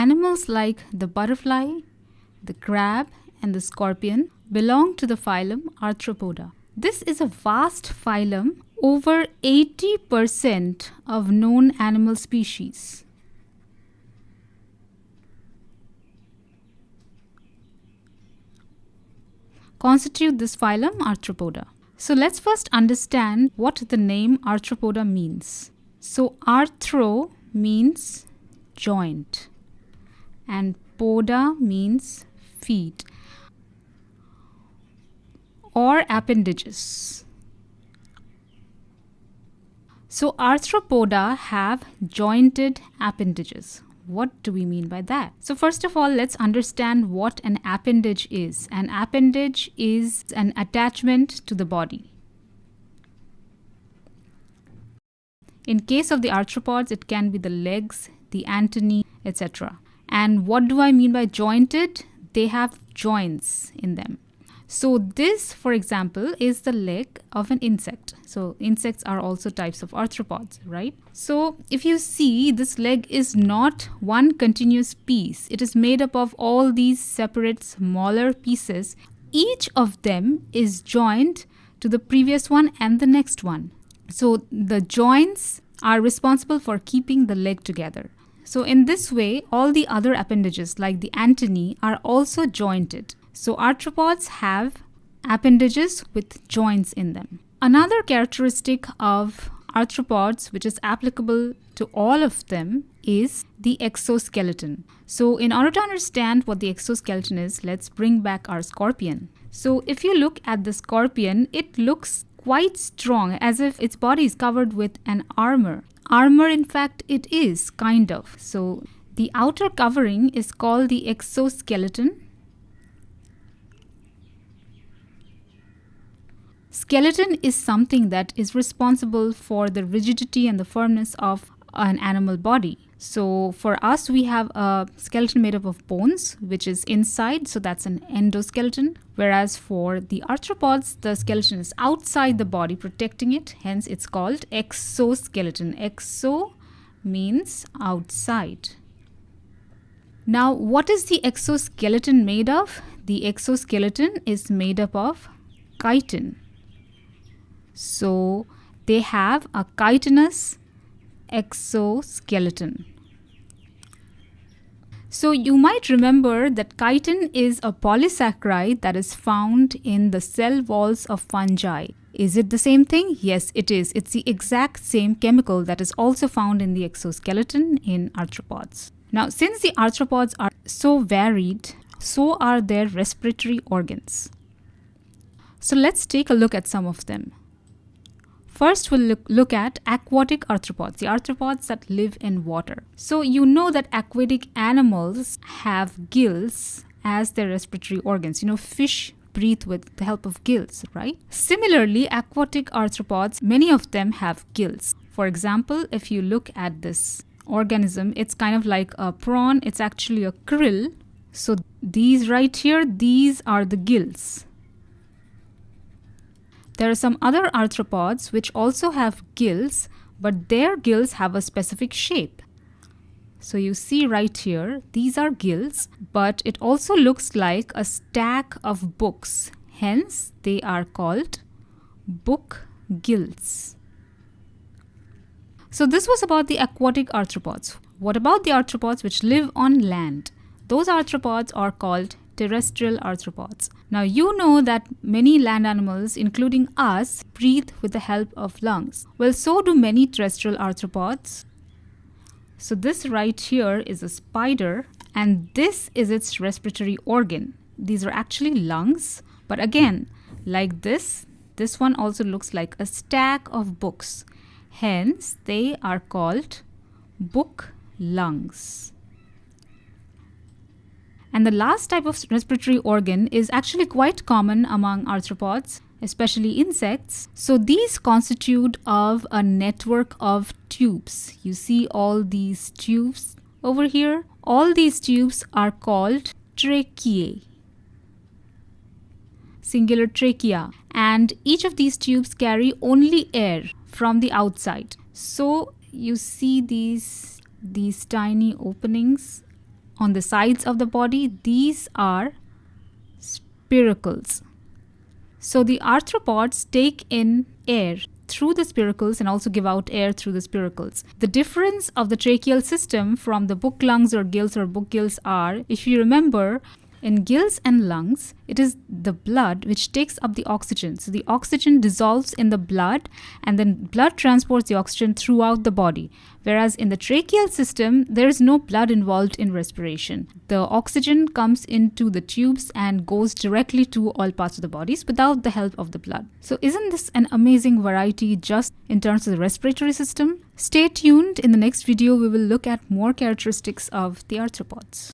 animals like the butterfly, the crab, and the scorpion belong to the phylum Arthropoda. This is a vast phylum, over 80% of known animal species. Constitute this phylum Arthropoda. So let's first understand what the name Arthropoda means. So arthro means joint and poda means feet or appendages. So arthropoda have jointed appendages. What do we mean by that? So first of all, let's understand what an appendage is. An appendage is an attachment to the body. In case of the arthropods, it can be the legs, the antennae, etc. And what do I mean by jointed? They have joints in them. So this, for example, is the leg of an insect. So insects are also types of arthropods, right? So if you see, this leg is not one continuous piece. It is made up of all these separate smaller pieces. Each of them is joined to the previous one and the next one. So the joints are responsible for keeping the leg together. So in this way, all the other appendages like the antennae are also jointed. So arthropods have appendages with joints in them. Another characteristic of arthropods, which is applicable to all of them, is the exoskeleton. So in order to understand what the exoskeleton is, let's bring back our scorpion. So if you look at the scorpion, it looks quite strong, as if its body is covered with an armor. Armor, in fact, it is, kind of. So the outer covering is called the exoskeleton. Skeleton is something that is responsible for the rigidity and the firmness of an animal body. So for us, we have a skeleton made up of bones, which is inside, so that's an endoskeleton. Whereas for the arthropods, the skeleton is outside the body, protecting it. Hence, it's called exoskeleton. Exo means outside. Now, what is the exoskeleton made of? The exoskeleton is made up of chitin. So they have a chitinous exoskeleton. So you might remember that chitin is a polysaccharide that is found in the cell walls of fungi. Is it the same thing? Yes, it is. It's the exact same chemical that is also found in the exoskeleton in arthropods. Now, since the arthropods are so varied, so are their respiratory organs. So let's take a look at some of them. First, we'll look at aquatic arthropods, the arthropods that live in water. So you know that aquatic animals have gills as their respiratory organs. You know, fish breathe with the help of gills, right? Similarly, aquatic arthropods, many of them have gills. For example, if you look at this organism, it's kind of like a prawn. It's actually a krill. So these right here, these are the gills. There are some other arthropods which also have gills, but their gills have a specific shape. So you see right here, these are gills, but it also looks like a stack of books. Hence, they are called book gills. So this was about the aquatic arthropods. What about the arthropods which live on land? Those arthropods are called terrestrial arthropods. Now you know that many land animals, including us, breathe with the help of lungs. Well, so do many terrestrial arthropods. So this right here is a spider, and this is its respiratory organ. These are actually lungs, but again, like this one also looks like a stack of books. Hence, they are called book lungs. And the last type of respiratory organ is actually quite common among arthropods, especially insects. So these constitute of a network of tubes. You see all these tubes over here. All these tubes are called tracheae, singular trachea. And each of these tubes carry only air from the outside. So you see these tiny openings on the sides of the body, these are spiracles. So the arthropods take in air through the spiracles and also give out air through the spiracles. The difference of the tracheal system from the book lungs or gills or book gills are, if you remember, in gills and lungs, it is the blood which takes up the oxygen. So the oxygen dissolves in the blood and then blood transports the oxygen throughout the body. Whereas in the tracheal system, there is no blood involved in respiration. The oxygen comes into the tubes and goes directly to all parts of the bodies without the help of the blood. So isn't this an amazing variety just in terms of the respiratory system? Stay tuned. In the next video, we will look at more characteristics of the arthropods.